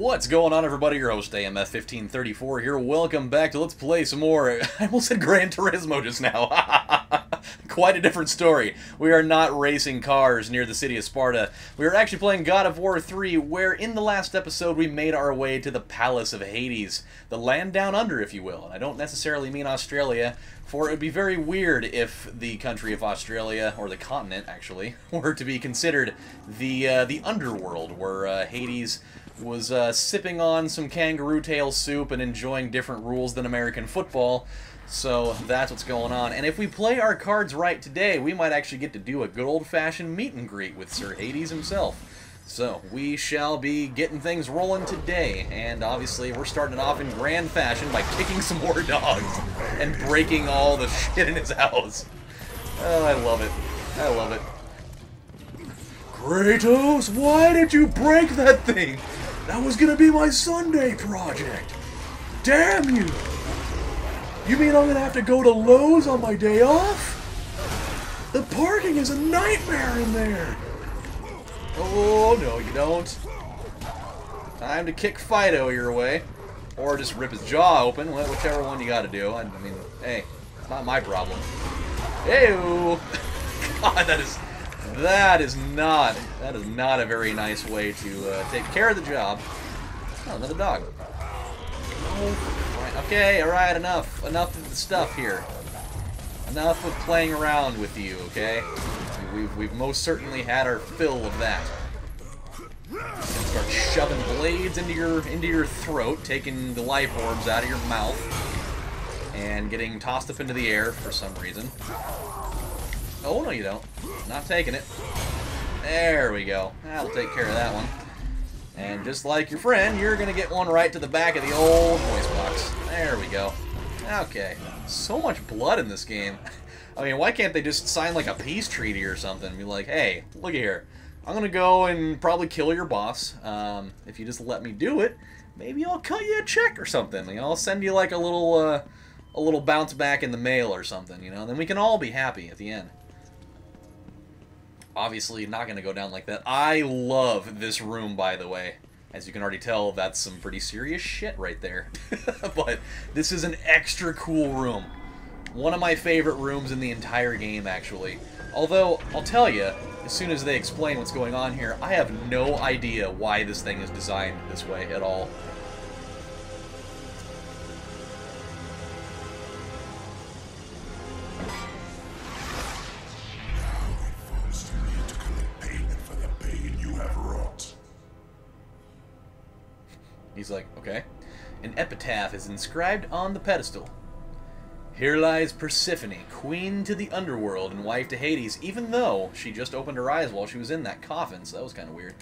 What's going on, everybody? Your host, AMF1534 here. Welcome back to Let's Play some more. I almost said Gran Turismo just now. Quite a different story. We are not racing cars near the city of Sparta. We are actually playing God of War 3, where in the last episode we made our way to the Palace of Hades. The land down under, if you will. And I don't necessarily mean Australia, for it would be very weird if the country of Australia, or the continent, actually, were to be considered the underworld, where Hades was sipping on some kangaroo tail soup and enjoying different rules than American football. So that's what's going on. And if we play our cards right today, we might actually get to do a good old-fashioned meet and greet with Sir Hades himself. So we shall be getting things rolling today. And obviously we're starting it off in grand fashion by kicking some more dogs and breaking all the shit in his house. Oh, I love it. I love it. Kratos, why did you break that thing? That was gonna be my Sunday project. Damn you! You mean I'm gonna have to go to Lowe's on my day off? The parking is a nightmare in there. Oh, no, you don't. Time to kick Fido your way. Or just rip his jaw open, whichever one you gotta do. I mean, hey, it's not my problem. Hey-o! God, that is not a very nice way to take care of the job. Oh, another dog. Oh, okay, alright, enough of the stuff here. Enough with playing around with you, okay? We've most certainly had our fill of that. Start shoving blades into your throat, taking the life orbs out of your mouth, and getting tossed up into the air for some reason. Oh, no you don't. Not taking it. There we go. That'll take care of that one. And just like your friend, you're going to get one right to the back of the old voice box. There we go. Okay. So much blood in this game. I mean, why can't they just sign like a peace treaty or something? Be like, hey, look at here. I'm going to go and probably kill your boss. If you just let me do it, maybe I'll cut you a check or something. You know, I'll send you like a little bounce back in the mail or something, you know? Then we can all be happy at the end. Obviously not going to go down like that. I love this room, by the way. As you can already tell, that's some pretty serious shit right there. But this is an extra cool room. One of my favorite rooms in the entire game, actually. Although, I'll tell you, as soon as they explain what's going on here, I have no idea why this thing is designed this way at all. He's like, okay. An epitaph is inscribed on the pedestal. Here lies Persephone, queen to the underworld and wife to Hades, even though she just opened her eyes while she was in that coffin, so that was kind of weird.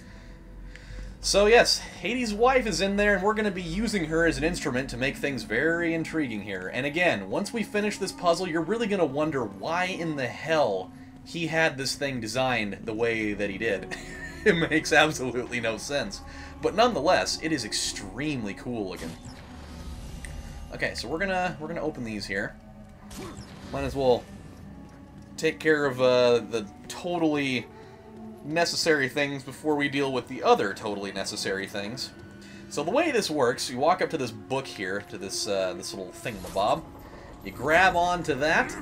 So yes, Hades' wife is in there, and we're going to be using her as an instrument to make things very intriguing here. And again, once we finish this puzzle, you're really going to wonder why in the hell he had this thing designed the way that he did. It makes absolutely no sense. But nonetheless, it is extremely cool looking. Okay, so we're gonna open these here. Might as well take care of the totally necessary things before we deal with the other totally necessary things. So the way this works, you walk up to this book here, to this this little thingamabob. You grab onto that.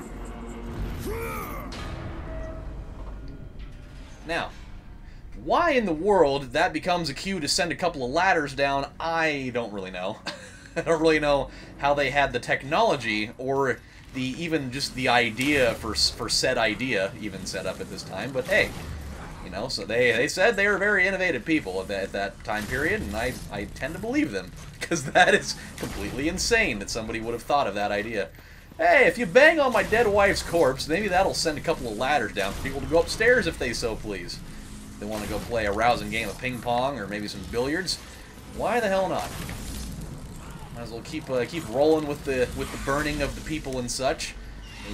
Now, why in the world that becomes a cue to send a couple of ladders down, I don't really know. I don't really know how they had the technology or even just the idea for said idea even set up at this time. But hey, you know, so they said they were very innovative people at that time period, and I tend to believe them, because that is completely insane that somebody would have thought of that idea. Hey, if you bang on my dead wife's corpse, maybe that'll send a couple of ladders down for people to go upstairs if they so please. They want to go play a rousing game of ping pong or maybe some billiards. Why the hell not? Might as well keep rolling with the burning of the people and such.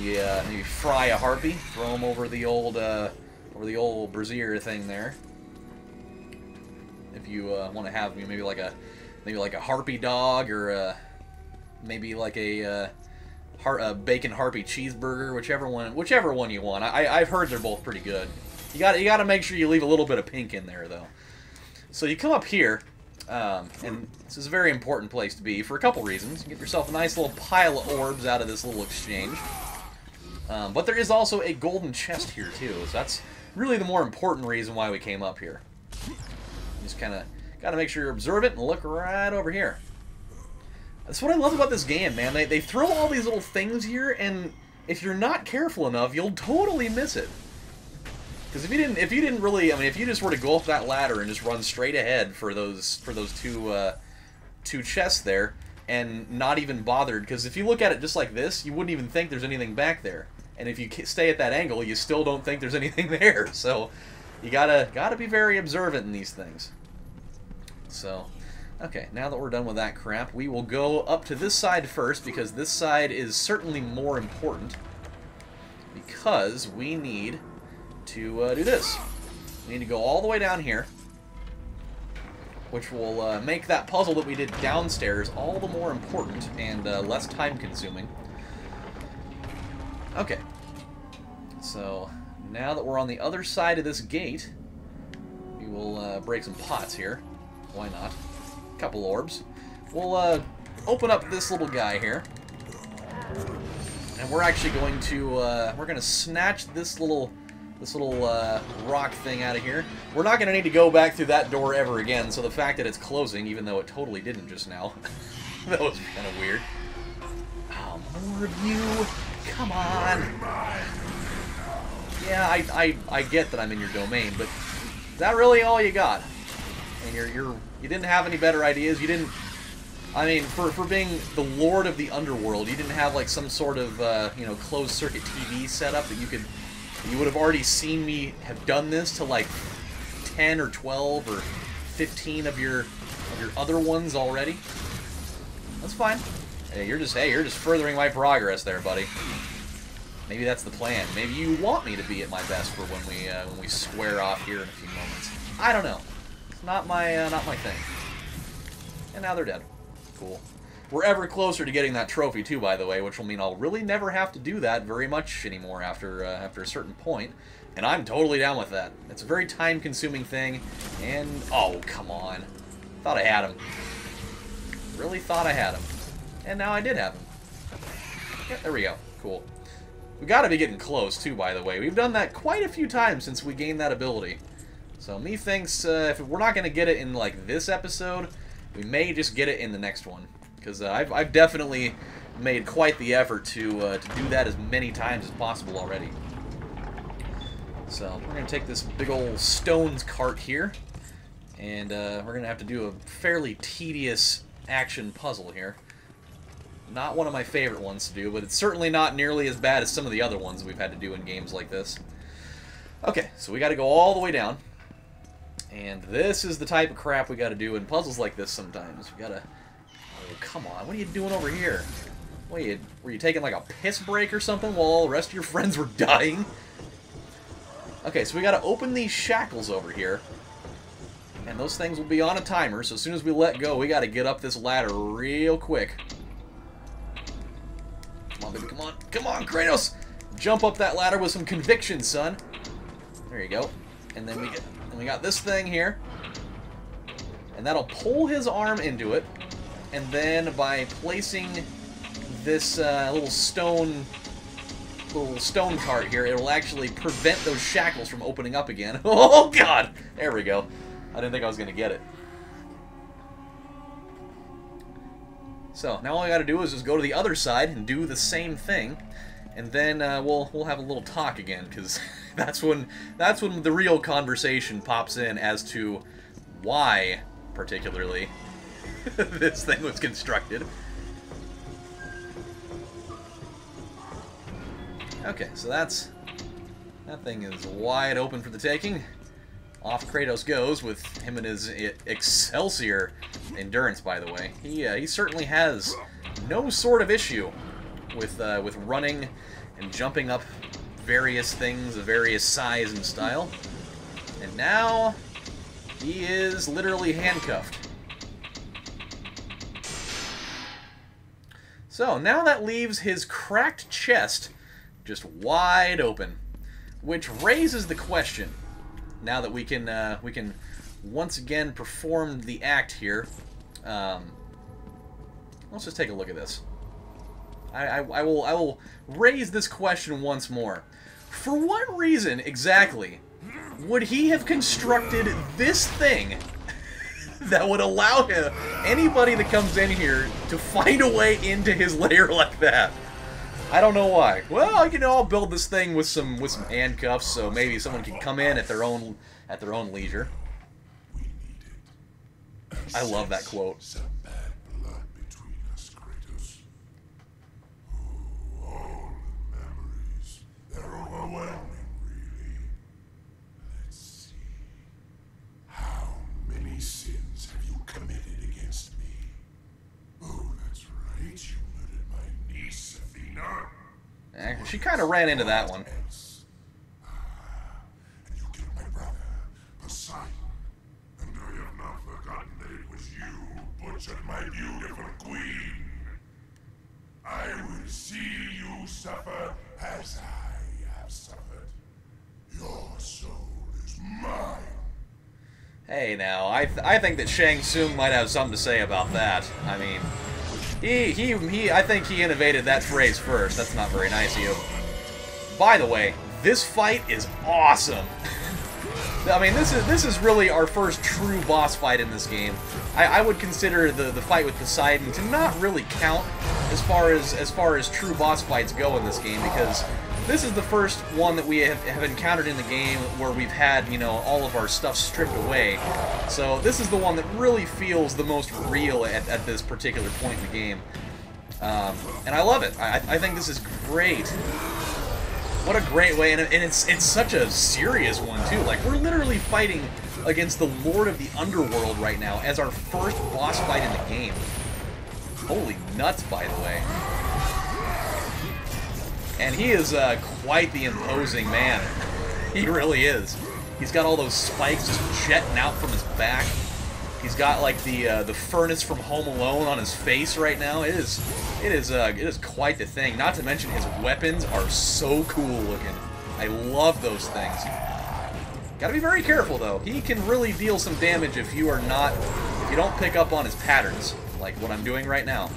You fry a harpy, throw them over the old brazier thing there. If you want to have maybe like a harpy dog or maybe like a bacon harpy cheeseburger, whichever one you want. I've heard they're both pretty good. You got to make sure you leave a little bit of pink in there, though. So you come up here, And this is a very important place to be for a couple reasons. You get yourself a nice little pile of orbs out of this little exchange. But there is also a golden chest here, too. So that's really the more important reason why we came up here. Just kind of got to make sure you're observant and look right over here. That's what I love about this game, man. They throw all these little things here, and if you're not careful enough, you'll totally miss it. Because if you didn't really, I mean, if you just were to go up that ladder and just run straight ahead for those two chests there, and not even bothered, because if you look at it just like this, you wouldn't even think there's anything back there. And if you stay at that angle, you still don't think there's anything there. So you gotta be very observant in these things. So, okay, now that we're done with that crap, we will go up to this side first, because this side is certainly more important. Because we need to do this. We need to go all the way down here, which will make that puzzle that we did downstairs all the more important and less time-consuming. Okay. So, now that we're on the other side of this gate, we will break some pots here. Why not? A couple orbs. We'll open up this little guy here. And we're actually going to, we're going to snatch this little rock thing out of here. We're not going to need to go back through that door ever again, so the fact that it's closing, even though it totally didn't just now, that was kind of weird. Oh, more of you! Come on! Yeah, I get that I'm in your domain, but is that really all you got? And you didn't have any better ideas? You didn't... I mean, for being the Lord of the Underworld, you didn't have, like, some sort of, you know, closed-circuit TV setup that you would have already seen me have done this to, like, 10 or 12 or 15 of your other ones already? That's fine. Hey, you're just furthering my progress there, buddy. Maybe that's the plan. Maybe you want me to be at my best for when we square off here in a few moments. I don't know. It's not my thing. And now they're dead. Cool. We're ever closer to getting that trophy too, by the way, which will mean I'll really never have to do that very much anymore after a certain point, and I'm totally down with that. It's a very time-consuming thing, and oh, come on. Thought I had him. Really thought I had him. And now I did have him. Yeah, there we go. Cool. We gotta be getting close, too, by the way. We've done that quite a few times since we gained that ability. So, methinks, if we're not gonna get it in, like, this episode, we may just get it in the next one. Because I've definitely made quite the effort to do that as many times as possible already. So, we're gonna take this big old stones cart here, and we're gonna have to do a fairly tedious action puzzle here. Not one of my favorite ones to do, but it's certainly not nearly as bad as some of the other ones we've had to do in games like this. Okay, so we got to go all the way down. And this is the type of crap we got to do in puzzles like this sometimes. We got to... Oh, come on. What are you doing over here? Were you taking like a piss break or something while all the rest of your friends were dying? Okay, so we got to open these shackles over here. And those things will be on a timer, so as soon as we let go, we got to get up this ladder real quick. Come on, baby, come on. Come on, Kratos! Jump up that ladder with some conviction, son. There you go. And then we got this thing here. And that'll pull his arm into it. And then by placing this little stone cart here, it will actually prevent those shackles from opening up again. Oh, God! There we go. I didn't think I was going to get it. So, now all I gotta do is just go to the other side and do the same thing, and then we'll have a little talk again, because that's when the real conversation pops in as to why, particularly, this thing was constructed. Okay, so that thing is wide open for the taking. Off Kratos goes with him and his Excelsior endurance, by the way. He certainly has no sort of issue with running and jumping up various things of various size and style. And now he is literally handcuffed. So now that leaves his cracked chest just wide open, which raises the question. Now that we can once again performed the act here. Let's just take a look at this. I will raise this question once more. For what reason exactly would he have constructed this thing that would allow him, anybody that comes in here, to find a way into his lair like that? I don't know why. Well, you know, I'll build this thing with some handcuffs, so maybe someone can come in at their own leisure. I love that quote. Some bad blood between us, Kratos. Oh, all the memories. They're overwhelming, really. Let's see. How many sins have you committed against me? Oh, that's right. You murdered my niece, Athena. She kind of ran into that one. And you killed my brother, Poseidon. And I have not forgotten that it was you who butchered my beautiful queen. I will see you suffer as I have suffered. Your soul is mine. Hey, now, I think that Shang Tsung might have something to say about that. I mean, I think he innovated that phrase first. That's not very nice of you. By the way, this fight is awesome. I mean, this is really our first true boss fight in this game. I would consider the fight with Poseidon to not really count as far as true boss fights go in this game, because this is the first one that we have encountered in the game where we've had, you know, all of our stuff stripped away. So this is the one that really feels the most real at this particular point in the game. And I love it. I think this is great. What a great way, and it's such a serious one, too. Like, we're literally fighting against the Lord of the Underworld right now as our first boss fight in the game. Holy nuts, by the way. And he is quite the imposing man. He really is. He's got all those spikes just jetting out from his back. He's got, like, the furnace from Home Alone on his face right now. It is quite the thing. Not to mention his weapons are so cool looking. I love those things. Gotta be very careful though. He can really deal some damage if you don't pick up on his patterns, like what I'm doing right now.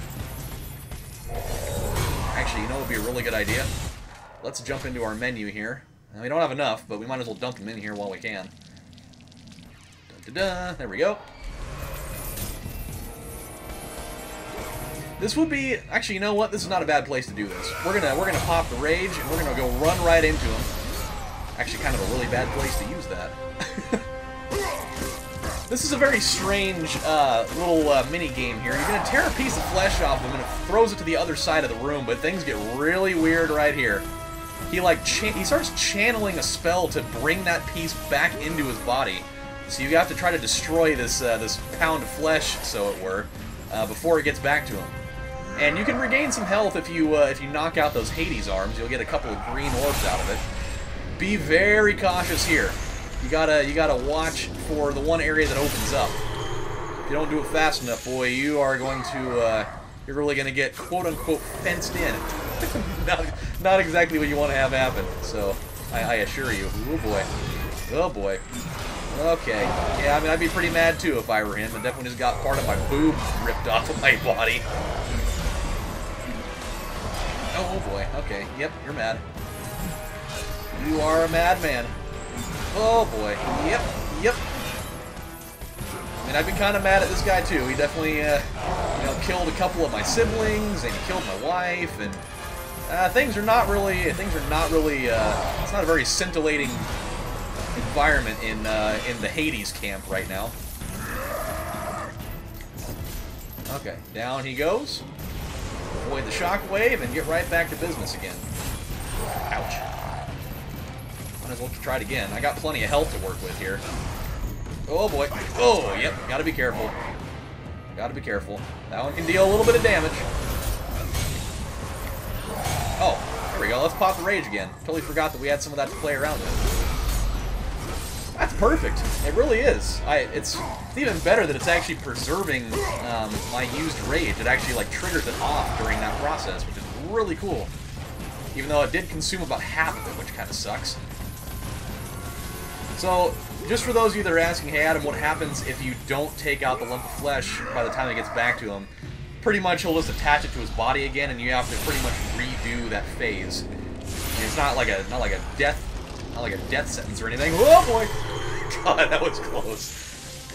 Actually, you know what would be a really good idea? Let's jump into our menu here. Now, we don't have enough, but we might as well dump them in here while we can. Da-da-da, there we go. This would be, actually, you know what? This is not a bad place to do this. We're gonna pop the rage, and we're gonna go run right into him. Actually, kind of a really bad place to use that. This is a very strange little mini game here. You're gonna tear a piece of flesh off him, and it throws it to the other side of the room. But things get really weird right here. He starts channeling a spell to bring that piece back into his body. So you have to try to destroy this pound of flesh, so it were, before it gets back to him. And you can regain some health if you knock out those Hades arms. You'll get a couple of green orbs out of it. Be very cautious here. You gotta watch for the one area that opens up. If you don't do it fast enough, boy, you are going to you're really gonna get quote unquote fenced in. not exactly what you want to have happen. So I assure you. Oh boy. Oh boy. Okay. Yeah, I mean, I'd be pretty mad too if I were him. I definitely just got part of my boob ripped off of my body. Oh boy. Okay. Yep, you're mad. You are a madman. Oh boy. Yep. Yep. I mean, I'd be kind of mad at this guy too. He definitely, you know, killed a couple of my siblings, and he killed my wife, and things are not really. It's not a very scintillating environment in the Hades camp right now. Okay, down he goes. Avoid the shockwave and get right back to business again. Ouch. Might as well try it again. I got plenty of health to work with here. Oh boy. Oh, yep. Gotta be careful. Gotta be careful. That one can deal a little bit of damage. Oh, there we go. Let's pop the rage again. Totally forgot that we had some of that to play around with. That's perfect. It really is. It's even better that it's actually preserving my used rage. It actually like triggers it off during that process, which is really cool. Even though it did consume about half of it, which kind of sucks. So just for those of you that are asking, hey Adam, what happens if you don't take out the lump of flesh by the time it gets back to him? Pretty much he'll just attach it to his body again, and you have to pretty much redo that phase. And it's not like a death sentence or anything. Oh boy! God, that was close.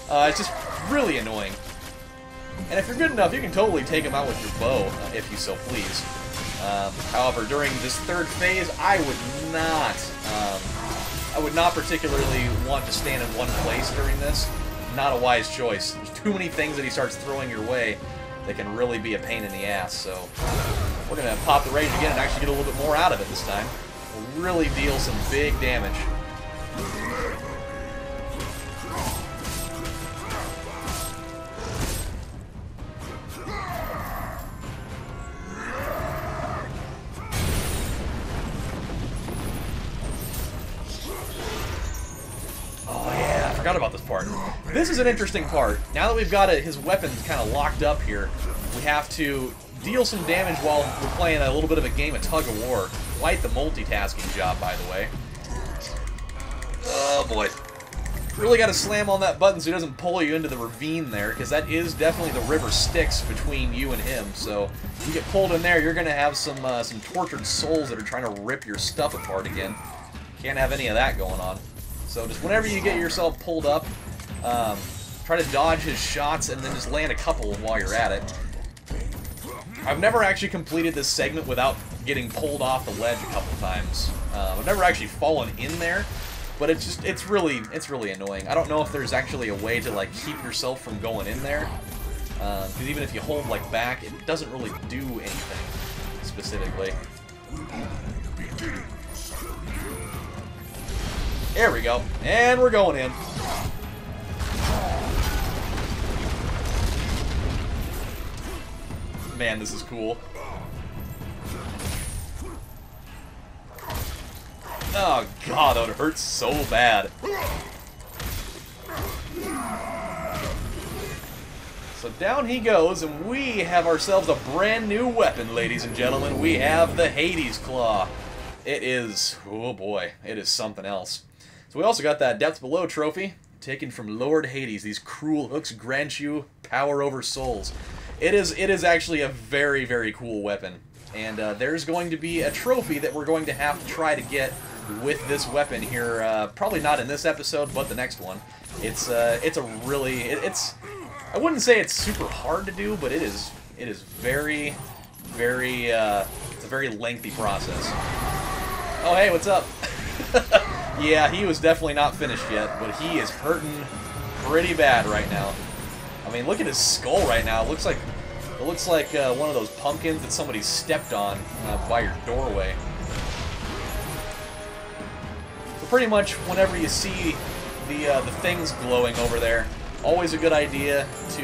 It's just really annoying. And if you're good enough, you can totally take him out with your bow, if you so please. However, during this third phase, I would not particularly want to stand in one place during this. Not a wise choice. There's too many things that he starts throwing your way that can really be a pain in the ass. So we're going to pop the rage again and actually get a little bit more out of it this time. We'll really deal some big damage. Forgot about this part. This is an interesting part. Now that we've got his weapons kind of locked up here, we have to deal some damage while we're playing a little bit of a game of tug-of-war. Quite the multitasking job, by the way. Oh boy. Really got to slam on that button so he doesn't pull you into the ravine there, because that is definitely the river Styx between you and him. So if you get pulled in there, you're going to have some tortured souls that are trying to rip your stuff apart again. Can't have any of that going on. So just whenever you get yourself pulled up, try to dodge his shots and then just land a couple while you're at it. I've never actually completed this segment without getting pulled off the ledge a couple times. I've never actually fallen in there, but it's really annoying. I don't know if there's actually a way to like keep yourself from going in there, because even if you hold like back, it doesn't really do anything specifically. There we go. And we're going in. Man, this is cool. Oh god, that hurts so bad. So down he goes, and we have ourselves a brand new weapon, ladies and gentlemen. We have the Hades Claw. It is, oh boy, it is something else. So we also got that Depths Below trophy, taken from Lord Hades. These cruel hooks grant you power over souls. It is actually a very, very cool weapon. And there's going to be a trophy that we're going to have to try to get with this weapon here. Probably not in this episode, but the next one. It's a really, I wouldn't say it's super hard to do, but it is very, very, it's a very lengthy process. Oh, hey, what's up? Yeah, he was definitely not finished yet, but he is hurting pretty bad right now. I mean, look at his skull right now. It looks like one of those pumpkins that somebody stepped on by your doorway. So pretty much whenever you see the things glowing over there, always a good idea to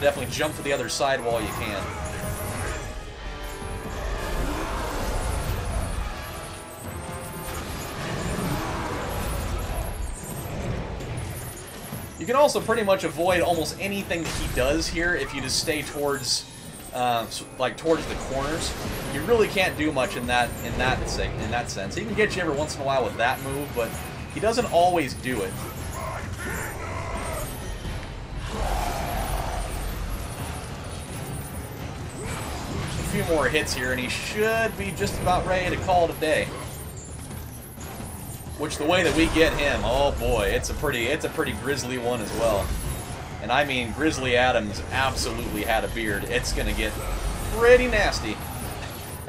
definitely jump to the other side while you can. You can also pretty much avoid almost anything that he does here if you just stay towards, towards the corners. You really can't do much in that sense. He can get you every once in a while with that move, but he doesn't always do it. A few more hits here, and he should be just about ready to call it a day. Which, the way that we get him, oh boy, it's a pretty grisly one as well. And I mean, Grizzly Adams absolutely had a beard. It's gonna get pretty nasty.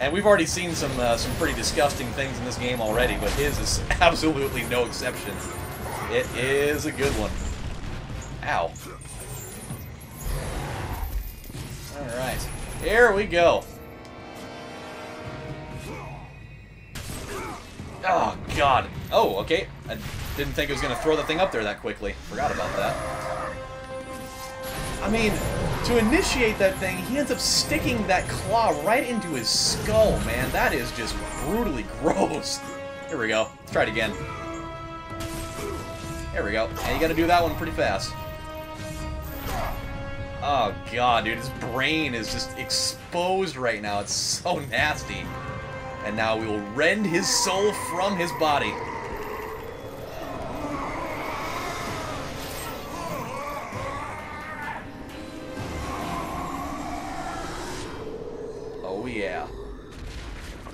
And we've already seen some pretty disgusting things in this game already, but his is absolutely no exception. It is a good one. Ow. Alright, here we go. Oh, God. Oh, okay. I didn't think it was going to throw the thing up there that quickly. Forgot about that. I mean, to initiate that thing, he ends up sticking that claw right into his skull, man. That is just brutally gross. Here we go. Let's try it again. There we go. And you got to do that one pretty fast. Oh, God, dude. His brain is just exposed right now. It's so nasty. And now we will rend his soul from his body. Oh yeah.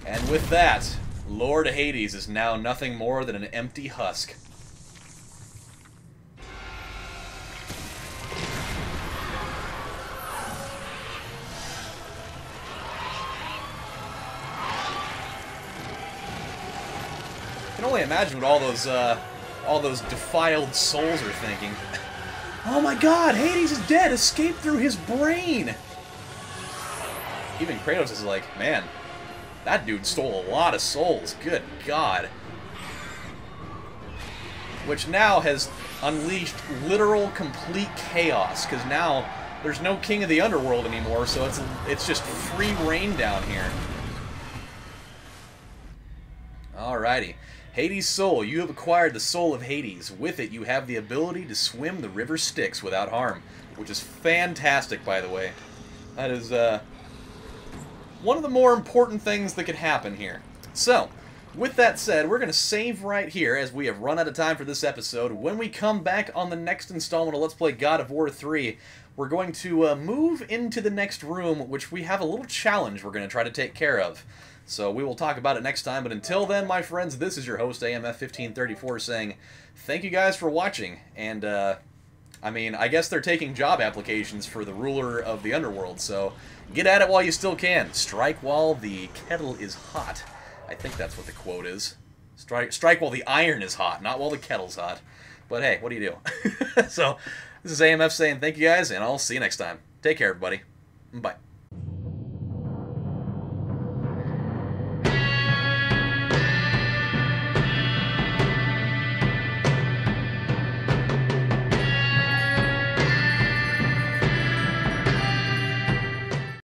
And with that, Lord Hades is now nothing more than an empty husk. I can only imagine what all those defiled souls are thinking. Oh my god, Hades is dead! Escape through his brain! Even Kratos is like, man, that dude stole a lot of souls. Good god. Which now has unleashed literal complete chaos, because now there's no king of the underworld anymore, so it's just free reign down here. Alrighty. Hades' soul. You have acquired the soul of Hades. With it, you have the ability to swim the river Styx without harm, which is fantastic, by the way. That is, one of the more important things that could happen here. So, with that said, we're going to save right here, as we have run out of time for this episode. When we come back on the next installment of Let's Play God of War 3, we're going to move into the next room, which we have a little challenge we're going to try to take care of. So we will talk about it next time, but until then, my friends, this is your host, AMF1534, saying thank you guys for watching, and, I mean, I guess they're taking job applications for the ruler of the underworld, so get at it while you still can. Strike while the kettle is hot. I think that's what the quote is. Strike while the iron is hot, not while the kettle's hot. But hey, what do you do? So, this is AMF saying thank you guys, and I'll see you next time. Take care, everybody. Bye.